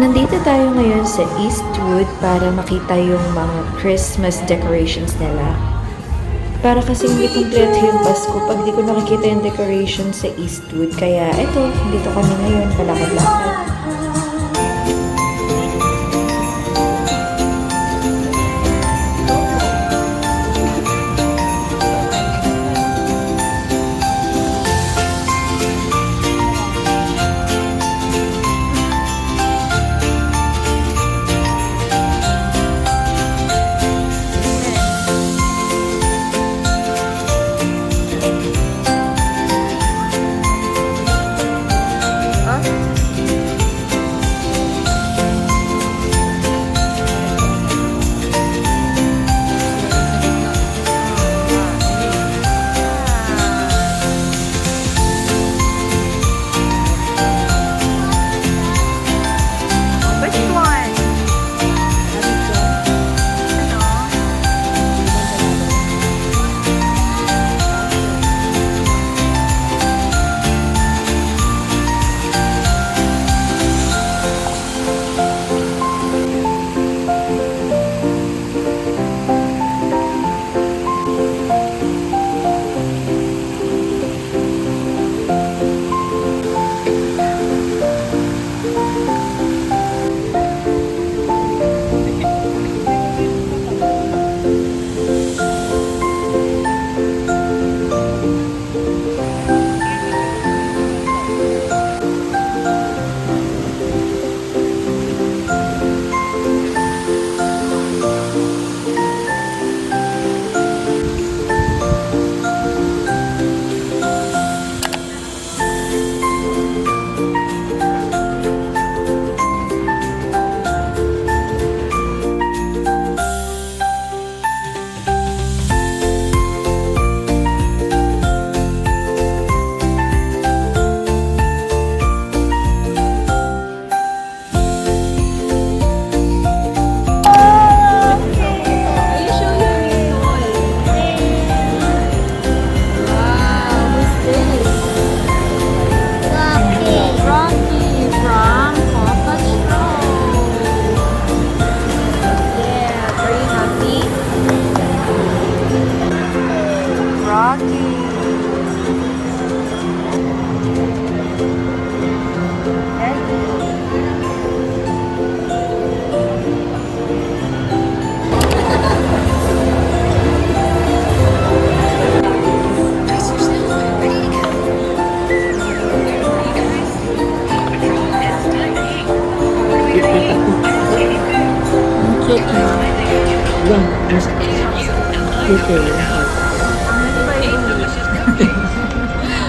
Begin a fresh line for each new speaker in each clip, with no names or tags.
Nandito tayo ngayon sa Eastwood para makita yung mga Christmas decorations nila. Para kasi hindi kumpleto yung Pasko pag di ko nakikita yung decoration sa Eastwood. Kaya eto, dito kami ngayon, palakad-lakad.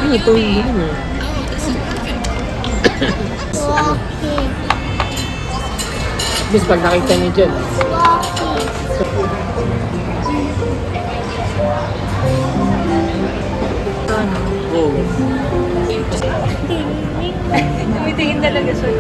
Ano ito yung ano? Miss, pag nakita niyo dyan. Oo.
Tumitingin talaga siya.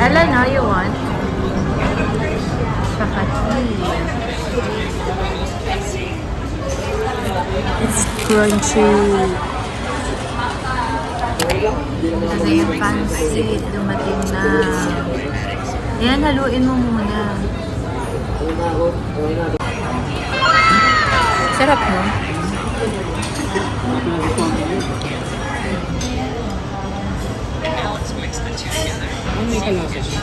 Ellen, how you want? It's crunchy. Kasi yung pancit, dumating na. Ayan, haluin mo muna. Sarap, no?
Ano may kalasa siya?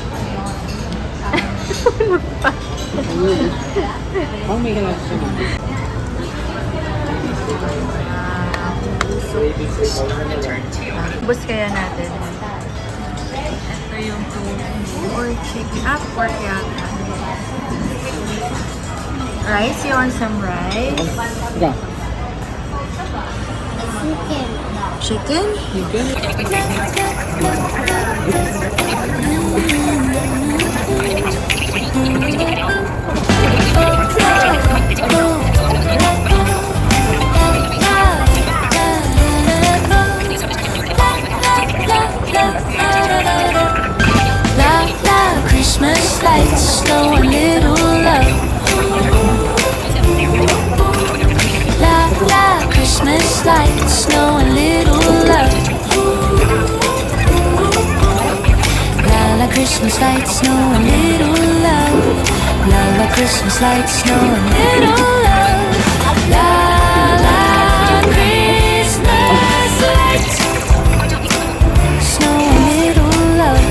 Ano may kalasa siya?
Bus kaya natin. Ito yung or chicken. Pork yata. Rice? You want some rice?
Yeah.
Chicken?
Chicken?
Love. lights, snow and little love. La la Christmas lights, snow and little love. La la Christmas lights, snow and little love. La la Christmas lights, snow and little love.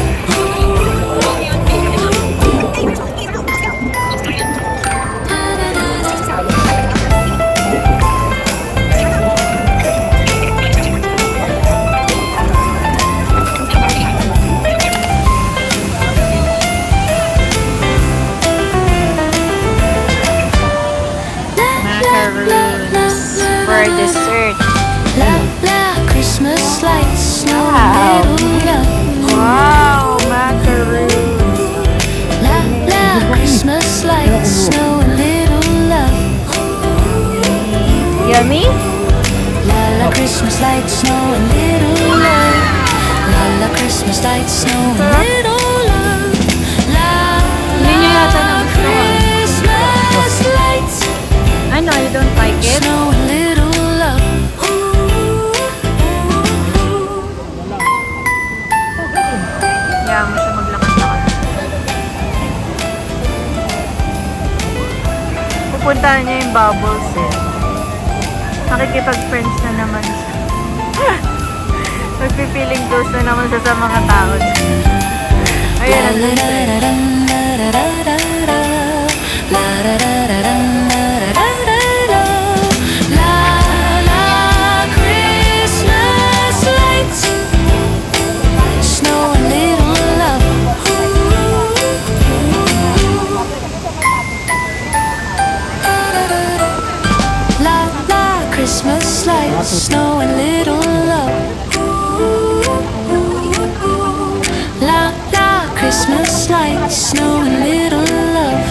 Macaroons for dessert.
La la Christmas lights, snow and little love.
Wow, macaroons.
La la Christmas lights, snow and little love.
Yummy?
La la Christmas lights, snow and little love. La la Christmas lights, snow and little love. La
Hindi niya yata
la
nagustuhan.
Christmas lights,
Ano, you don't like it?
snow and little love.
Kaya mo siya maglakad-lakad. Pupuntahan niya yung bubbles eh. Nakikipag-friends na naman siya. Magpipiling close na naman siya sa mga tao. Ayun, nandun siya.
Christmas lights, snow and little love. La la Christmas lights, snow and little love.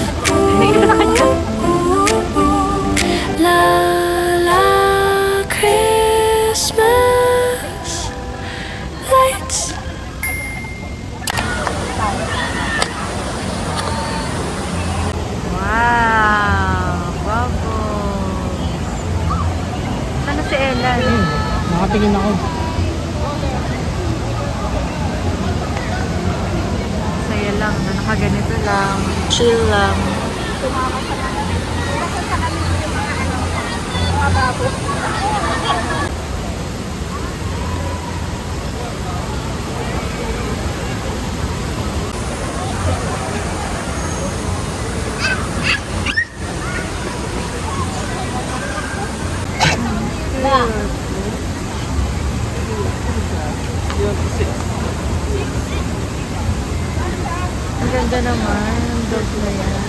La la Christmas lights.
Wow, bubbles. Ano si Ella?
Nakatingin ako.
Saya lang na nakaganito lang. Chill lang. Ang ganda naman. Ang dog na yan.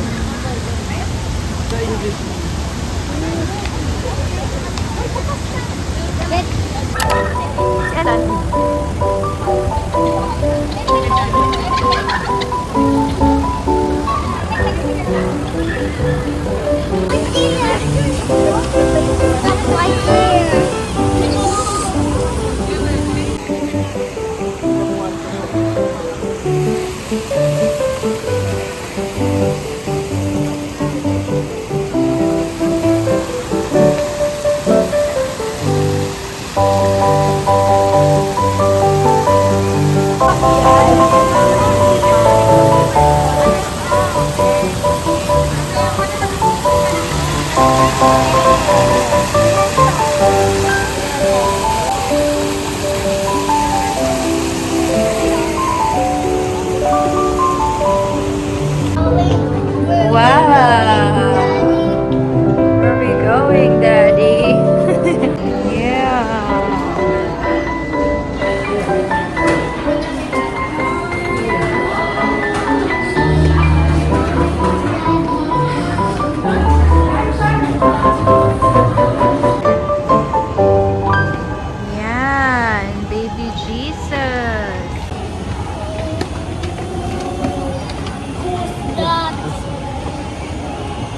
Yan.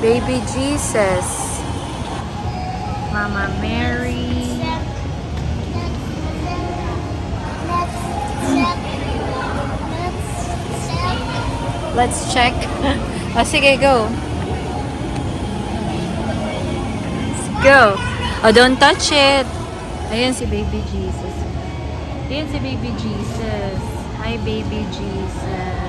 Baby Jesus. Mama Mary. Let's check. Oh, sige, go. Let's go. Oh, don't touch it.
Ayan si Baby Jesus. Ayan si Baby Jesus. Hi, Baby Jesus.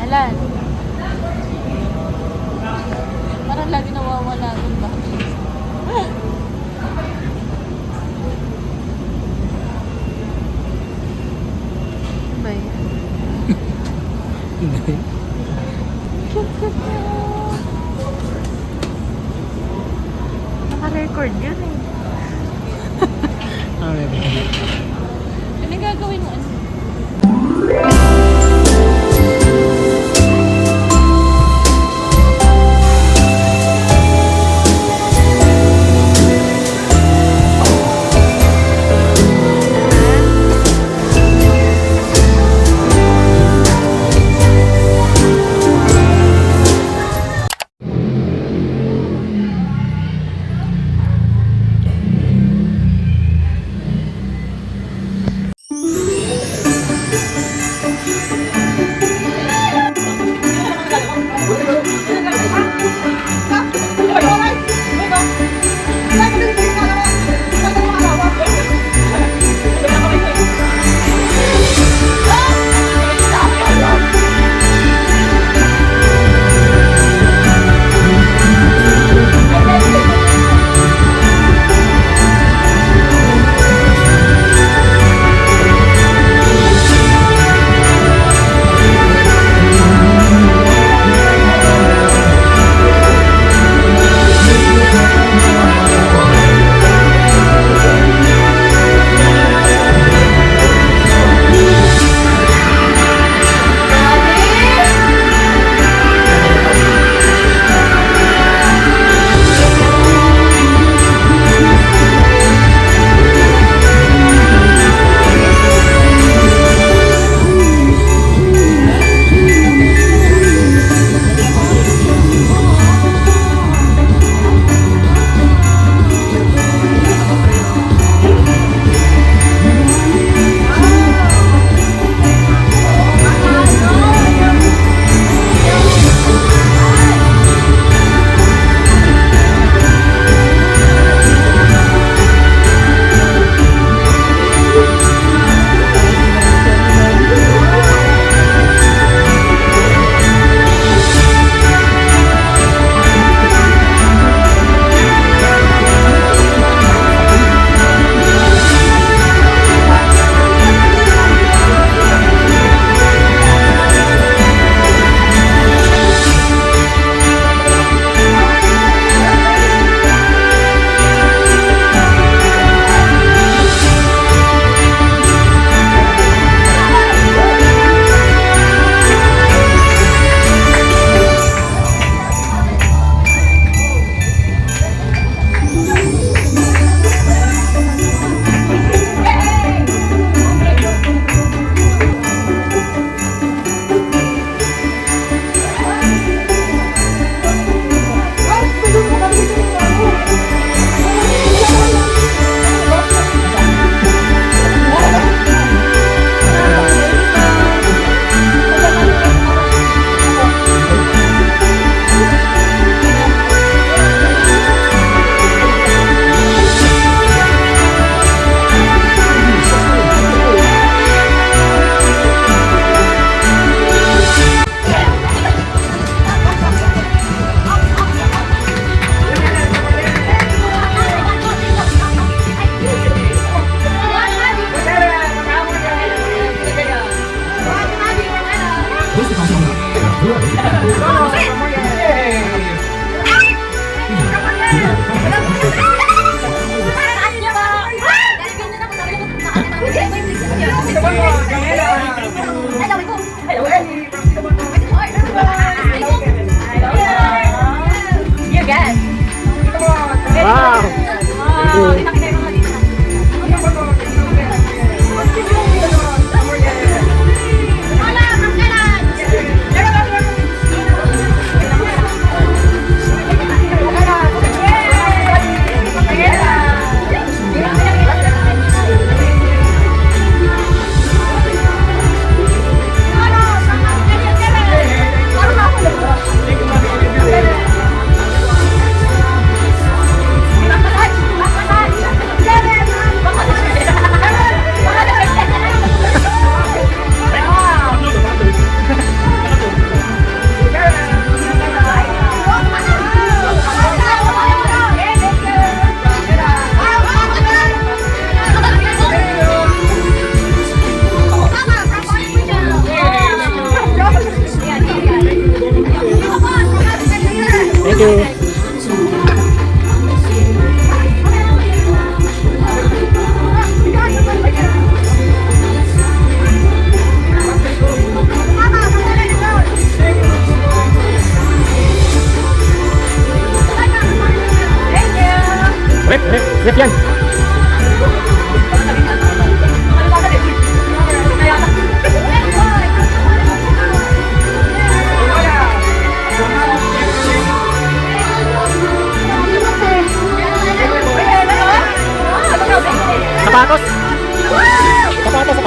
Alan. Parang lagi nawawala dun ba? Ba yan? Naka-record yun eh. Ano gagawin mo?
Rep yan. Sapatos. Sapatos.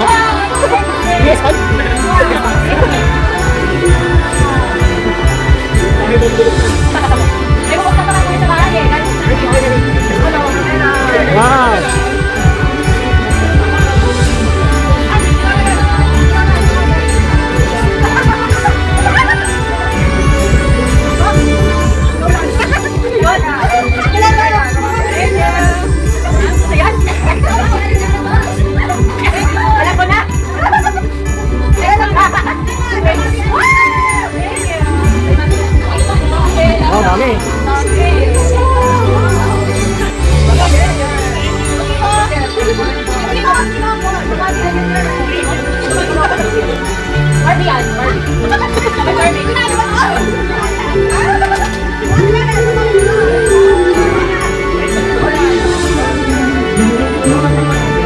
Yes, man. Wow. Wow, dami.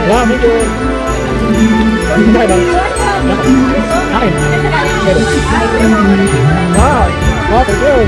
Wow, medyo. Hindi ba? Akin. Wow. Wow, thank you.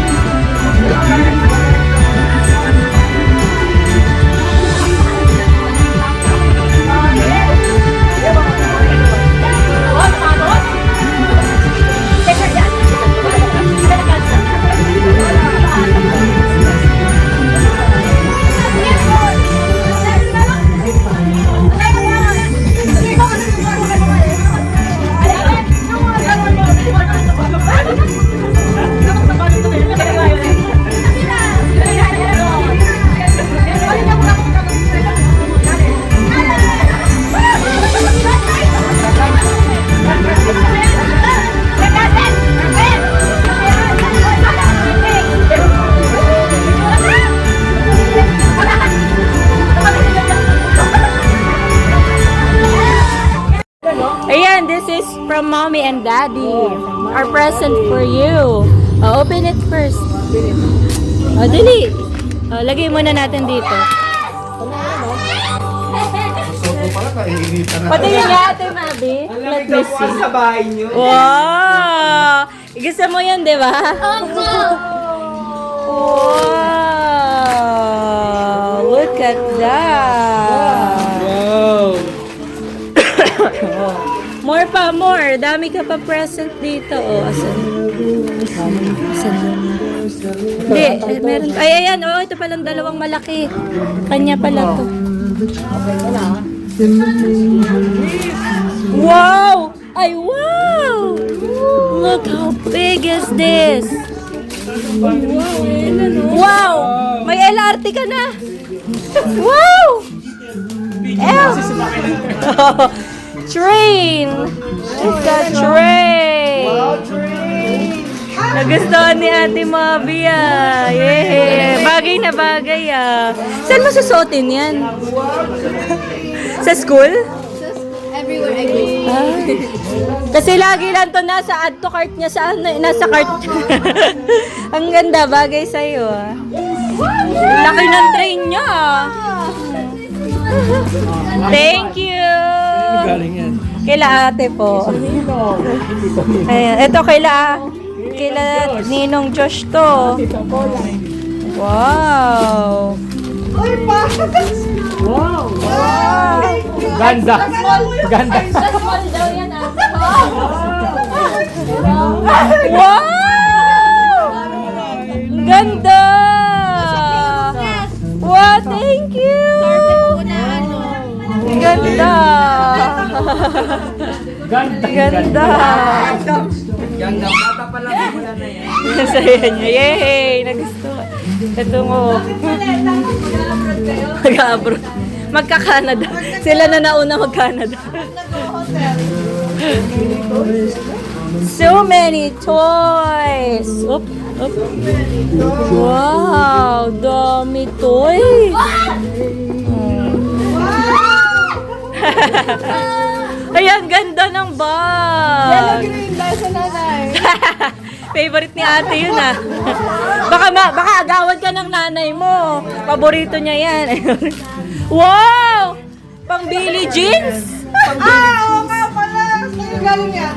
Ayan, this is from mommy and daddy. Our present for you. Open it first. Dali. Lagay muna natin dito. Pati yung ate, Mabi. Let me see.
Sa bahay niyo.
Wow! Gusto mo yun, di ba? Wow! Look at that!
Wow.
More pa, more. Dami ka pa present dito. Oh, asan? Asan yun? Hindi, meron. Ay, ayan. Oh, ito palang dalawang malaki. Kanya pala to. Wow! Ay, wow! Look how big is this? Wow! May LRT ka na! Wow! Train! It's a train! Wow, train! Nagustuhan ni Ate Mabi ah. Yeah. Bagay na bagay ah. Saan mo susuotin yan? Sa school?
Everywhere I go.
Ay. Kasi lagi lang to nasa add to cart niya sa nasa cart. Ang ganda, bagay sa'yo ah. Laki ng train niya ah. Thank you!
Galing yan.
Kaila ate po. Ayan, ito kaila Ninong Josh to. Wow!
Wow. Ganda. Ganda.
Wow! Ang ganda! Wow, thank you! Ang ganda! Ganda!
Ganda. Bata pa lang mula na yan.
Nasaya niya. Yay! Nagustuhan. Ito mo. Mag-abroad. Magka-Canada. Sila na nauna mag-Canada. So many toys! Oop, oop. Wow! Dami toys! Ay, ang ganda ng bag!
Green dahil sa nanay.
Favorite ni ate yun ah. Baka agawan ka ng nanay mo. Paborito niya yan. Wow! Pang Billie Jeans?
Oo nga pala. Sa'yo galing yan.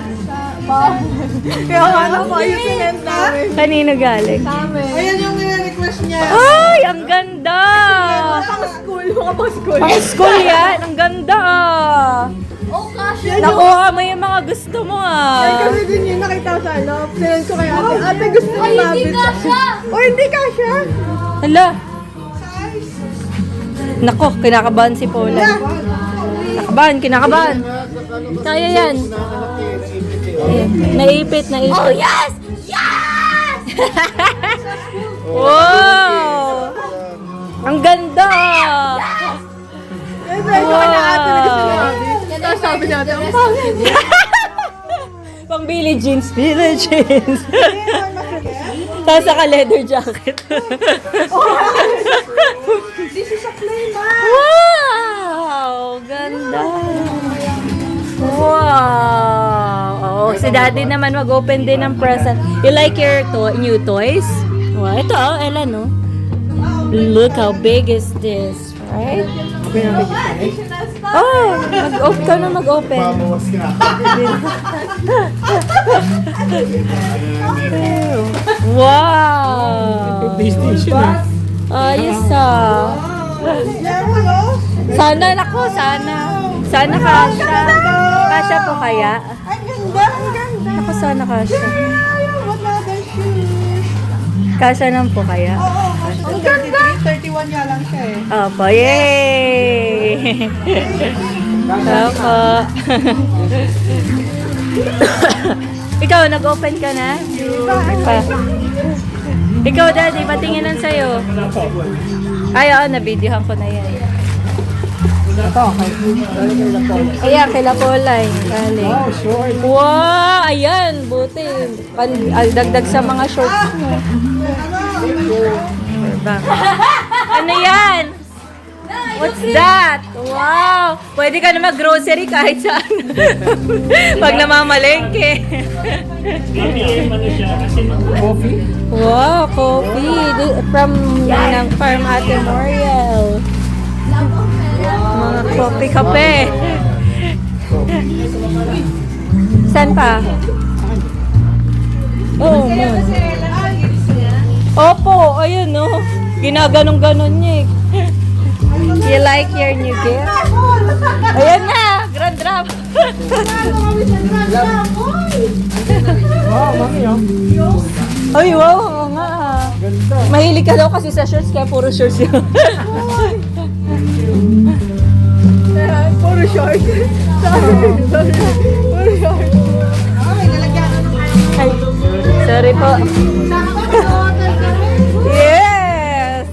Kaya ano ko, ayusin yan namin.
Kanino galing?
Ayan yung nire-request niya.
Ay, ang ganda!
Pang school, mga pang school.
Pang school yan, ang ganda ah.
Oh, gosh.
Nakuha mo yung mga gusto mo ah.
Kasi din yun nakita ko sa ano. Sinend ko kay ate. Ate, gusto niya mabit. Hindi kasha. Oh, hindi kasha.
Hala. Nako, kinakabahan si Paula. Kinakabahan. Kaya yan. Naipit. Oh, yes! Yes! Wow! Ang ganda! Wow!
Tapos sabi niya,
Pang Billie Jeans. Tapos saka leather jacket.
this is a play, ma.
Wow! Ganda! Wow! Oh, si daddy naman mag-open din ng present. You like your new toys? Wow, ito oh, Ella, no? Look how big is this, right? Oh, mag-open ka na mag-open. Wow! Ayos ah. Sana nako, sana. Sana kasha. Kasha po kaya?
Ang ganda, ang ganda.
Ako sana kasha.
What other shoes?
Kasha naman po kaya?
Ang ganda. 31 nga lang siya eh.
Opo, yay! Opo. Ikaw, nag-open ka na? Pa. Ikaw, daddy, patinginan sa'yo. Ay, oo, na-videohan ko na yan. Ayan, kay Lapolay. Galing. Wow, ayan, buti. Dagdag sa mga shorts mo. Diba? Ano yan? What's that? Wow! Pwede ka na mag-grocery kahit saan. Pag namamalengke.
Coffee?
Wow, coffee. From Farm Ate Moriel. Mga coffee kape. Saan pa? Oh, mo. Opo, ayun no. Ginaganong-ganon niya eh. You like your new gift? Ayan na, grand drop.
Wow, mami oh.
Ay, wow, oo nga. Mahilig ka daw kasi sa shorts, kaya puro shorts yun.
Puro short. Sorry. Puro short.
Ay, sorry po. Yes!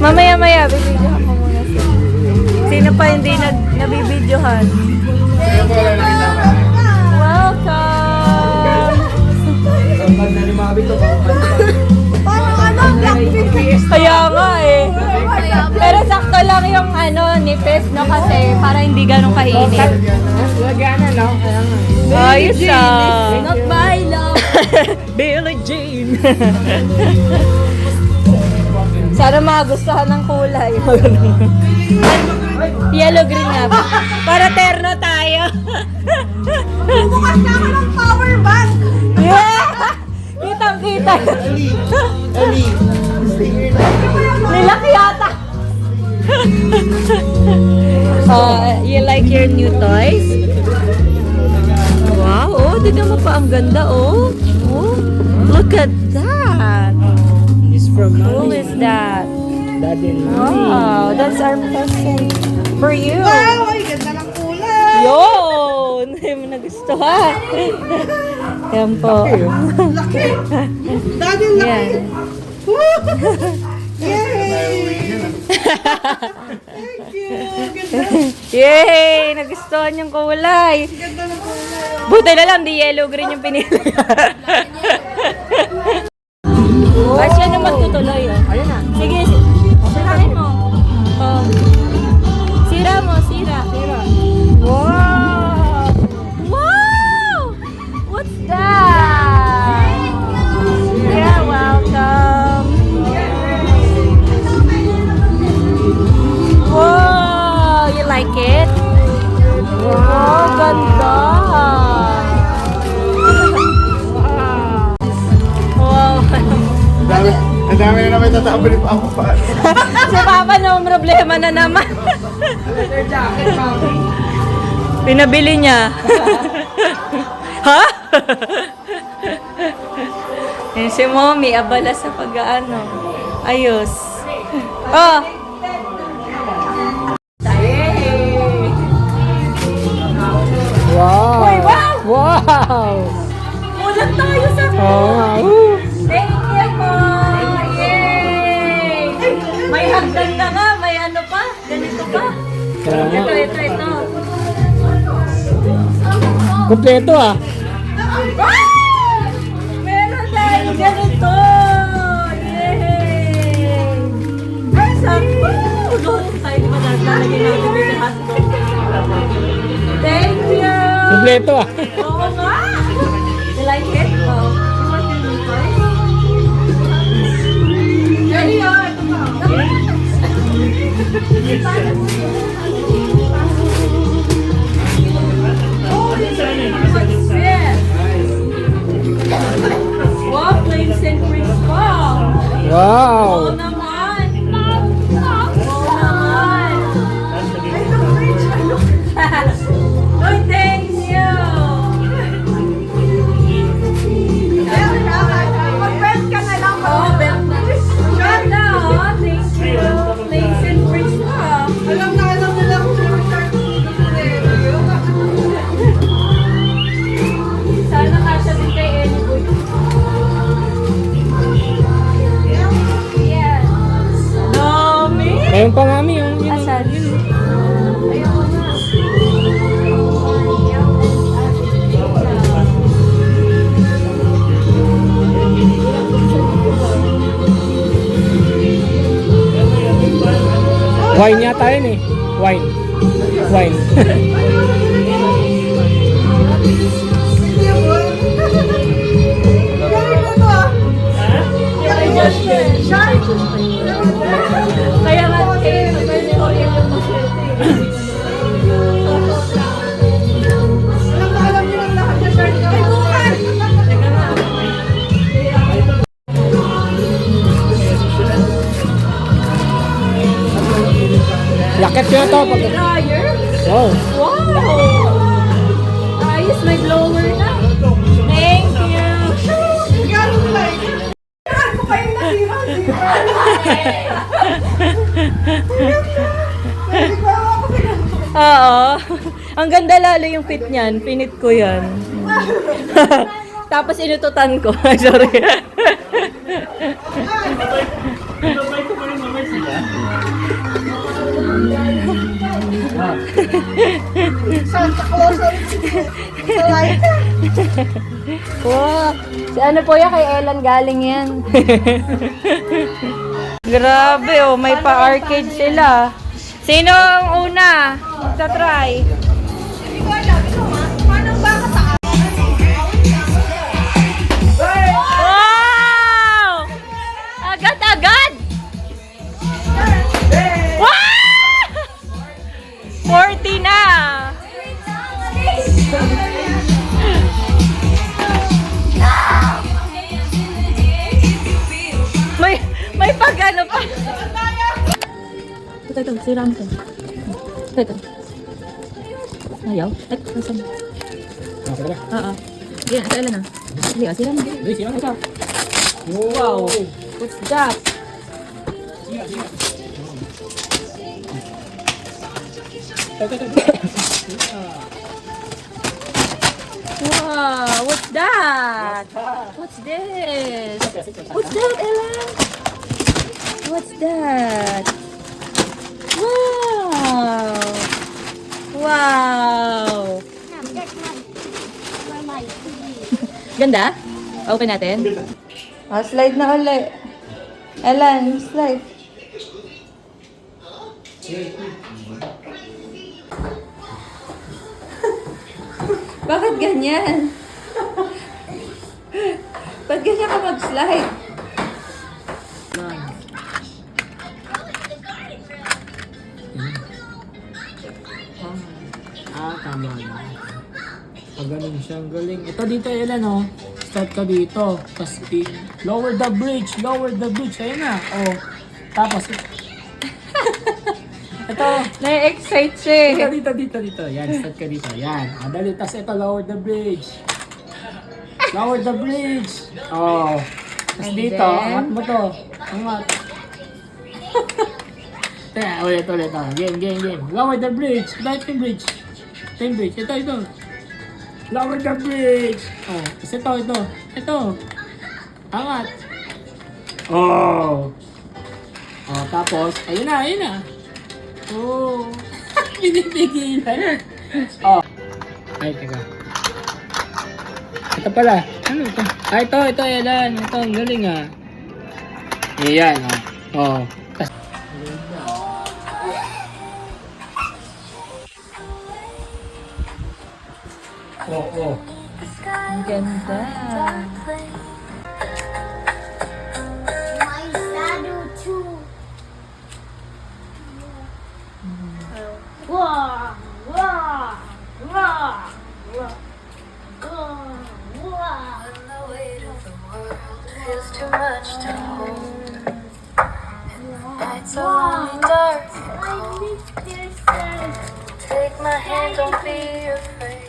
Mamaya-maya, bibidyohan ko muna siya. Sino pa hindi nabibidyohan? Welcome!
Pag na lumabi to,
Kaya nga eh. Pero sakto lang yung nipis, no? Kasi para hindi ganun kainit.
lagyan na, no? Kaya nga.
Ayos ah.
Not by love.
Billie Jean. Sana magustuhan ng kulay. Yellow green nga ba? Para terno tayo.
Bukas na ako ng power bank.
Yeah! Kitang-kita. Nilaki yata. You like your new toys? Wow, oh, tignan mo pa, ang ganda, oh. Oh, look at that.
It's from
Who is that?
Daddy and Mommy.
Wow, that's our present for you.
Wow, ay ganda ng kulay.
Yun! Hindi mo nagustuhan. Yan po.
Laki. Daddy, laki.
Yan.
Yay! Thank you. Ganda.
Yay! Nagustuhan yung kulay.
Ganda ng kulay.
Buti na lang, di yellow green yung pinili. Asya na magtutuloy. Oh.
Ayun na.
Sige, sirahin mo. Oh. Sira mo, sira. Wow! Wow! What's that?
Ang dami na naman tatabalin pa ako pa.
Si Papa na problema na naman.
Leather jacket, mami.
Pinabili niya. Ha? Yan si Mommy, abala sa pag-ano. Ayos. Oh! Wow! Wow!
Ulat tayo sa
Oh!
Thank you po! Yay! May hagdan na nga, may ano pa, ganito pa. Ito.
Kompleto ah!
Meron tayong ganito! Yay! Ay, sakto! Doon tayo di ba lalagyan natin dito hotdog? Thank you!
Kompleto ah!
Oo nga! You like it? Oh. You want to do first? Ready, oh. Ito pa. Oh, what's this? Wow, plain St. Chris pa.
Wow!
Oo naman. Oo naman. Uy, thank you. Mag-belt ka na lang. Oo, belt na. Ganda, oh. Thank you. Plain St. Chris pa. Alam na nila kung sana kasya din kay Ellie. Yes. Dami.
Ayun pa nga mi, yung
Asan? Ayoko na.
wine yata yun eh. Wine. Wine.
Kaya nga, yung alam niyo lang lahat na shirt ko. Ay, bukas! Teka nga.
Lakit yun to.
Dryer?
Wow.
Wow! Ayos, may blower na. Thank you. Gano'n like? Saan ko kayo nasira?
Oo. Ang ganda lalo yung fit niyan. Pinit ko yan. Tapos inututan ko. Sorry.
Santa Claus sa light.
Wow. Si ano po yan? Kay Ellen galing yan. Grabe oh. May pa-arcade sila. Sino ang una? Magta-try.
Hindi ko alam. Ito ha? Paano ba ka sa
Wow! Agad-agad! Wow! 40 na! May pag-ano pa. Ito, siram ko. Ito. Ayaw? Ay, nasan? Oo. Yan, sa ilan na? Hindi, siram. Ito. Wow! What's that? Wow! What's that? What's this? What's that, Ellen? What's that? Wow! Wow! Ganda? Open natin? Slide na ulit. Ellen, slide. Bakit ganyan? Ba't ganyan ka mag-slide?
Tama na. Pag ganun siya, ang galing. Ito dito, Ellen, oh.
start ka dito. Tapos lower the bridge. Ayun na. Oh. Tapos, ito.
Na-excite siya eh.
Dito. Yan, start ka dito. Yan. Dali. Tapos ito, lower the bridge. Oh. Tapos
And
dito,
then?
angat mo to. Angat. Teka, ulit. Game. Lower the bridge. Ito yung bridge. Ito. Lower the bridge. Oh, tapos ito. Angat. Oh. Oh, tapos, ayun na. Oh. Pinipigilan. Oh. Ay, teka. Ito pala. Ano ito? Ito, Elan. Ito, ang galing ah. Ayan, oh. Oh.
Ang ganda.
My shadow too. Wah, wah, wah, wah, wah.
Feels too much to hold. Nights are only dark and cold. Take my hand, don't be afraid.